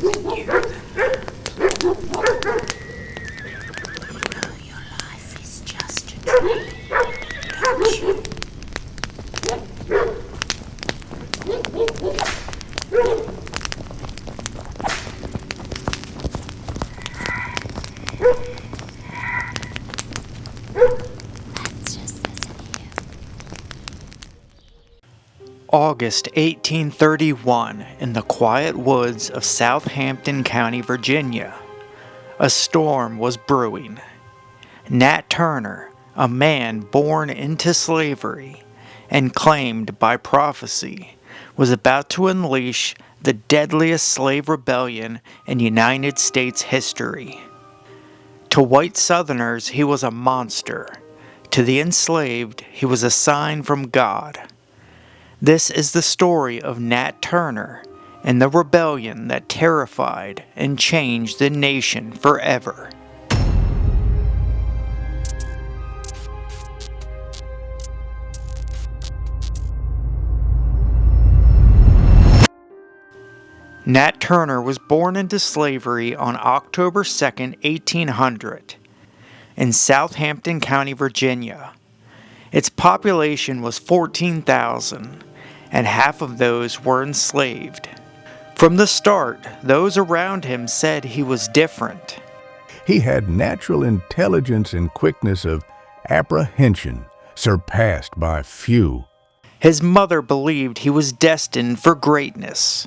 Your life is just a dream, don't you? August 1831, in the quiet woods of Southampton County, Virginia, a storm was brewing. Nat Turner, a man born into slavery and claimed by prophecy, was about to unleash the deadliest slave rebellion in United States history. To white Southerners, he was a monster. To the enslaved, he was a sign from God. This is the story of Nat Turner and the rebellion that terrified and changed the nation forever. Nat Turner was born into slavery on October 2, 1800, in Southampton County, Virginia. Its population was 14,000. And half of those were enslaved. From the start, those around him said he was different. He had natural intelligence and quickness of apprehension, surpassed by few. His mother believed he was destined for greatness.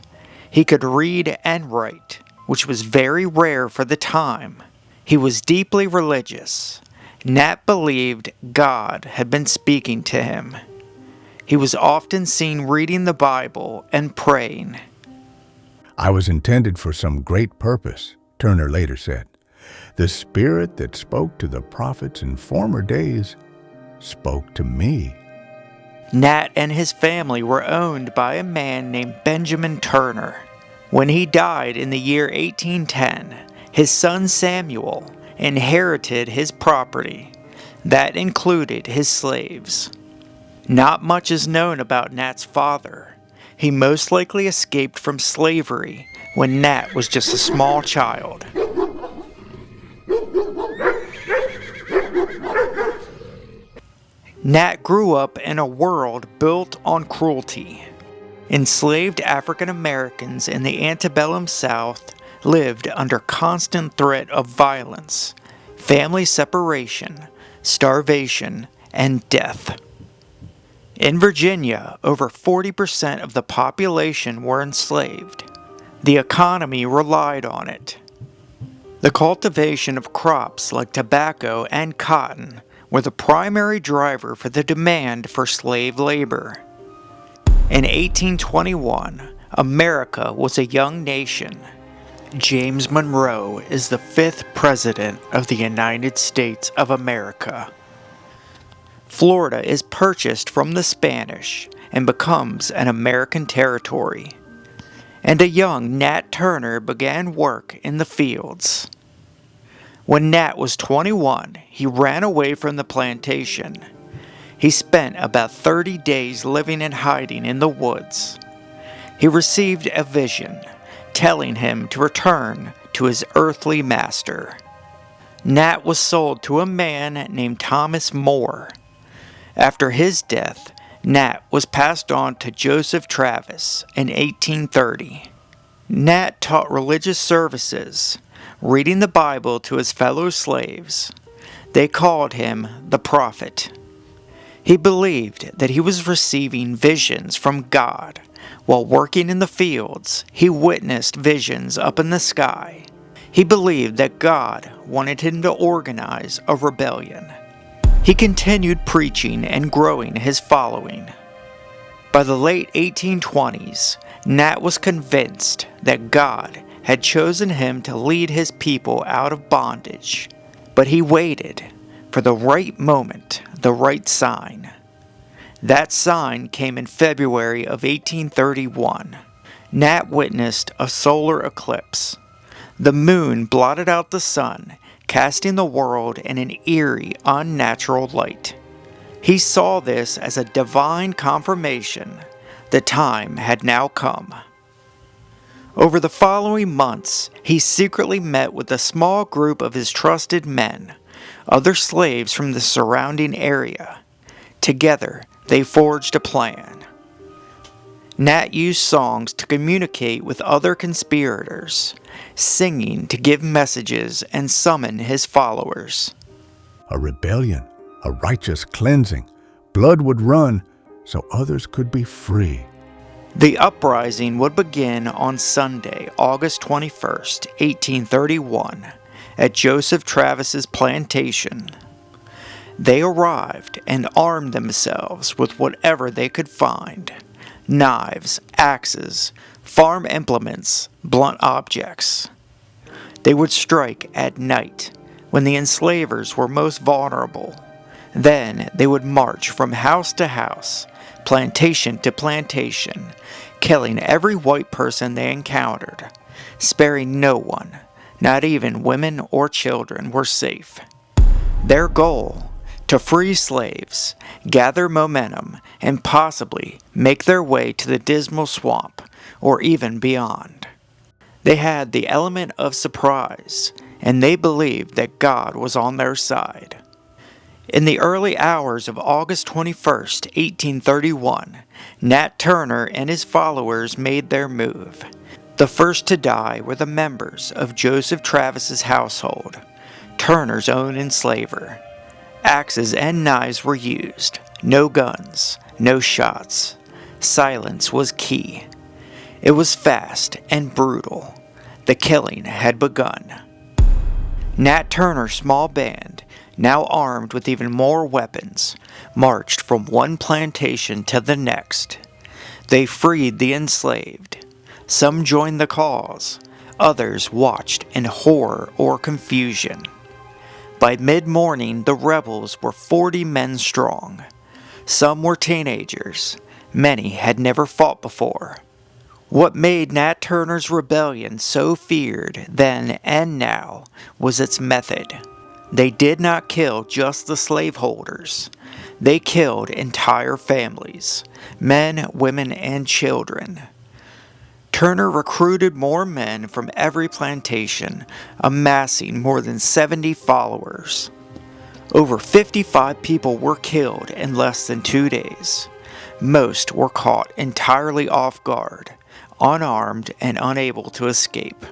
He could read and write, which was very rare for the time. He was deeply religious. Nat believed God had been speaking to him. He was often seen reading the Bible and praying. I was intended for some great purpose, Turner later said. The spirit that spoke to the prophets in former days spoke to me. Nat and his family were owned by a man named Benjamin Turner. When he died in the year 1810, his son Samuel inherited his property. That included his slaves. Not much is known about Nat's father. He most likely escaped from slavery when Nat was just a small child. Nat grew up in a world built on cruelty. Enslaved African Americans in the Antebellum South lived under constant threat of violence, family separation, starvation, and death. In Virginia, over 40% of the population were enslaved. The economy relied on it. The cultivation of crops like tobacco and cotton were the primary driver for the demand for slave labor. In 1821, America was a young nation. James Monroe is the 5th President of the United States of America. Florida is purchased from the Spanish and becomes an American territory. And a young Nat Turner began work in the fields. When Nat was 21, he ran away from the plantation. He spent about 30 days living and hiding in the woods. He received a vision, telling him to return to his earthly master. Nat was sold to a man named Thomas Moore. After his death, Nat was passed on to Joseph Travis in 1830. Nat taught religious services, reading the Bible to his fellow slaves. They called him the prophet. He believed that he was receiving visions from God. While working in the fields, he witnessed visions up in the sky. He believed that God wanted him to organize a rebellion. He continued preaching and growing his following. By the late 1820s, Nat was convinced that God had chosen him to lead his people out of bondage. But he waited for the right moment, the right sign. That sign came in February of 1831. Nat witnessed a solar eclipse. The moon blotted out the sun, casting the world in an eerie, unnatural light. He saw this as a divine confirmation. The time had now come. Over the following months, he secretly met with a small group of his trusted men, other slaves from the surrounding area. Together, they forged a plan. Nat used songs to communicate with other conspirators, singing to give messages and summon his followers. A rebellion, a righteous cleansing. Blood would run so others could be free. The uprising would begin on Sunday, August 21st, 1831, at Joseph Travis's plantation. They arrived and armed themselves with whatever they could find: knives, axes, farm implements, blunt objects. They would strike at night, when the enslavers were most vulnerable. Then they would march from house to house, plantation to plantation, killing every white person they encountered, sparing no one, not even women or children, were safe. Their goal: to free slaves, gather momentum, and possibly make their way to the Dismal Swamp, or even beyond. They had the element of surprise, and they believed that God was on their side. In the early hours of August 21st, 1831, Nat Turner and his followers made their move. The first to die were the members of Joseph Travis's household, Turner's own enslaver. Axes and knives were used. No guns, no shots. Silence was key. It was fast and brutal. The killing had begun. Nat Turner's small band, now armed with even more weapons, marched from one plantation to the next. They freed the enslaved. Some joined the cause. Others watched in horror or confusion. By mid-morning, the rebels were 40 men strong. Some were teenagers. Many had never fought before. What made Nat Turner's rebellion so feared then and now was its method. They did not kill just the slaveholders. They killed entire families, men, women, and children. Turner recruited more men from every plantation, amassing more than 70 followers. Over 55 people were killed in less than 2 days. Most were caught entirely off guard, unarmed and unable to escape.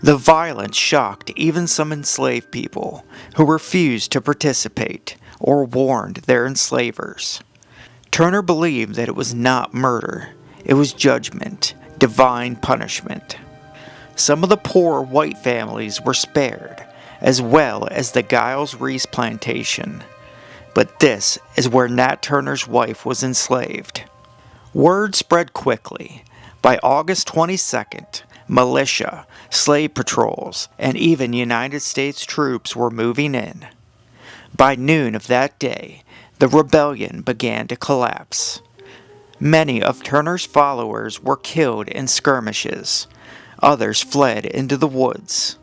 The violence shocked even some enslaved people who refused to participate or warned their enslavers. Turner believed that it was not murder, it was judgment, divine punishment. Some of the poor white families were spared, as well as the Giles Reese plantation. But this is where Nat Turner's wife was enslaved. Word spread quickly. By August 22nd, militia, slave patrols, and even United States troops were moving in. By noon of that day, the rebellion began to collapse. Many of Turner's followers were killed in skirmishes. Others fled into the woods.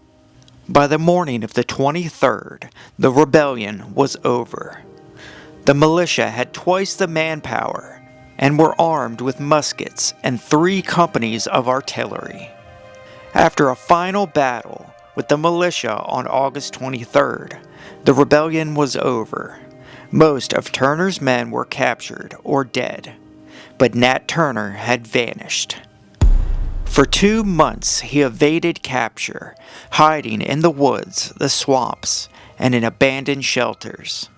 By the morning of the 23rd, the rebellion was over. The militia had twice the manpower and were armed with muskets and 3 companies of artillery. After a final battle with the militia on August 23rd, the rebellion was over. Most of Turner's men were captured or dead, but Nat Turner had vanished. For 2 months he evaded capture, hiding in the woods, the swamps, and in abandoned shelters.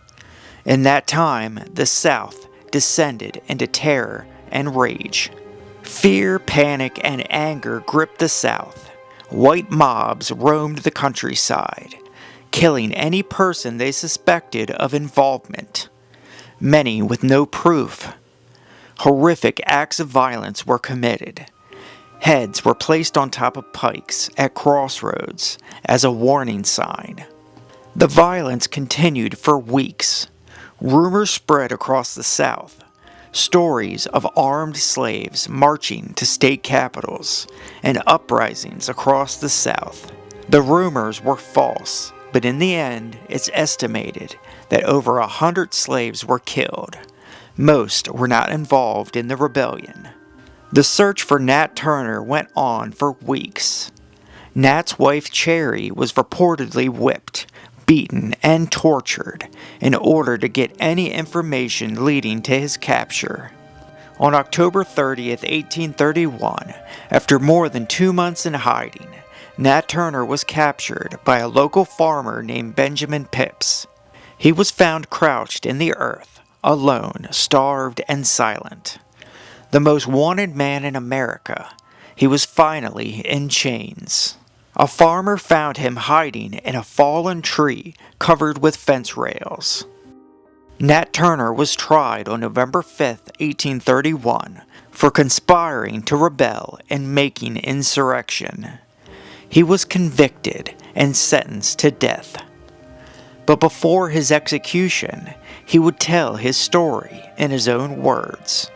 In that time, the South descended into terror and rage. Fear, panic, and anger gripped the South. White mobs roamed the countryside, killing any person they suspected of involvement, many with no proof. Horrific acts of violence were committed. Heads were placed on top of pikes at crossroads as a warning sign. The violence continued for weeks. Rumors spread across the South. Stories of armed slaves marching to state capitals and uprisings across the South. The rumors were false, but in the end, it's estimated that over 100 slaves were killed. Most were not involved in the rebellion. The search for Nat Turner went on for weeks. Nat's wife Cherry was reportedly whipped, beaten, and tortured in order to get any information leading to his capture. On October 30th, 1831, after more than 2 months in hiding, Nat Turner was captured by a local farmer named Benjamin Phipps. He was found crouched in the earth, alone, starved, and silent. The most wanted man in America, he was finally in chains. A farmer found him hiding in a fallen tree covered with fence rails. Nat Turner was tried on November 5, 1831, for conspiring to rebel and making insurrection. He was convicted and sentenced to death. But before his execution, he would tell his story in his own words.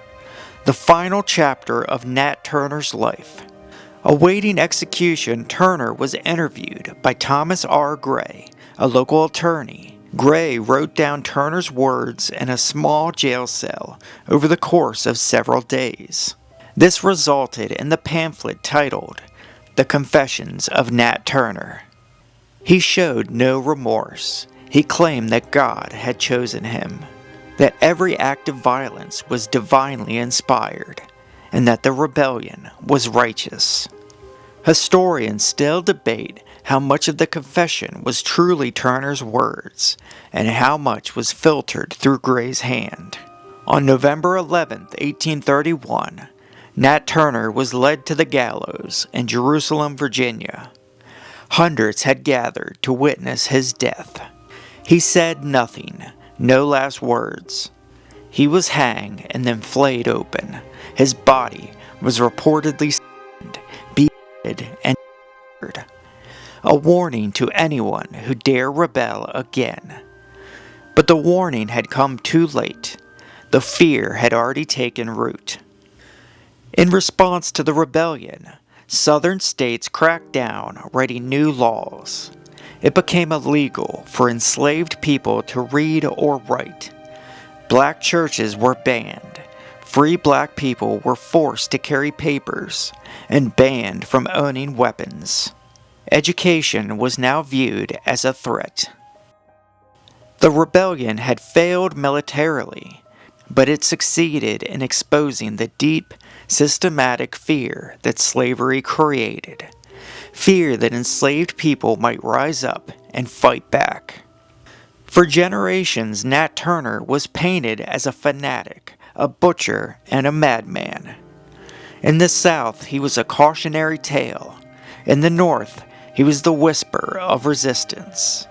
The final chapter of Nat Turner's life. Awaiting execution, Turner was interviewed by Thomas R. Gray, a local attorney. Gray wrote down Turner's words in a small jail cell over the course of several days. This resulted in the pamphlet titled The Confessions of Nat Turner. He showed no remorse. He claimed that God had chosen him, that every act of violence was divinely inspired, and that the rebellion was righteous. Historians still debate how much of the confession was truly Turner's words, and how much was filtered through Gray's hand. On November 11, 1831, Nat Turner was led to the gallows in Jerusalem, Virginia. Hundreds had gathered to witness his death. He said nothing, no last words. He was hanged and then flayed open. His body was reportedly skinned, beheaded, and murdered. A warning to anyone who dare rebel again. But the warning had come too late. The fear had already taken root. In response to the rebellion, Southern states cracked down, writing new laws. It became illegal for enslaved people to read or write. Black churches were banned. Free black people were forced to carry papers and banned from owning weapons. Education was now viewed as a threat. The rebellion had failed militarily, but it succeeded in exposing the deep, systematic fear that slavery created. Fear that enslaved people might rise up and fight back. For generations, Nat Turner was painted as a fanatic, a butcher, and a madman. In the South, he was a cautionary tale. In the North, he was the whisper of resistance.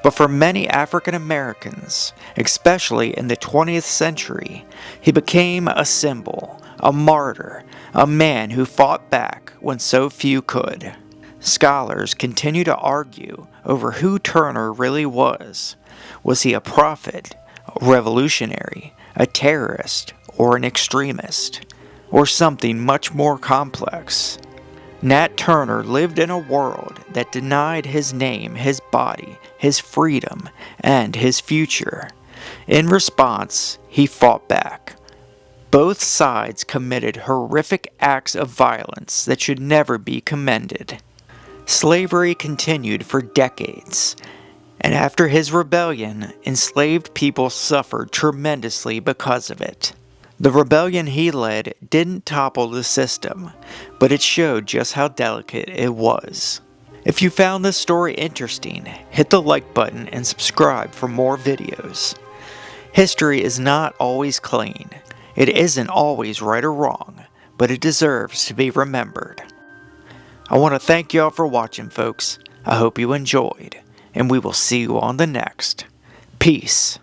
But for many African Americans, especially in the 20th century, he became a symbol, a martyr, a man who fought back when so few could. Scholars continue to argue over who Turner really was. Was he a prophet, a revolutionary, a terrorist, or an extremist, or something much more complex? Nat Turner lived in a world that denied his name, his body, his freedom, and his future. In response, he fought back. Both sides committed horrific acts of violence that should never be commended. Slavery continued for decades, and after his rebellion, enslaved people suffered tremendously because of it. The rebellion he led didn't topple the system, but it showed just how delicate it was. If you found this story interesting, hit the like button and subscribe for more videos. History is not always clean. It isn't always right or wrong, but it deserves to be remembered. I want to thank y'all for watching, folks. I hope you enjoyed, and we will see you on the next. Peace.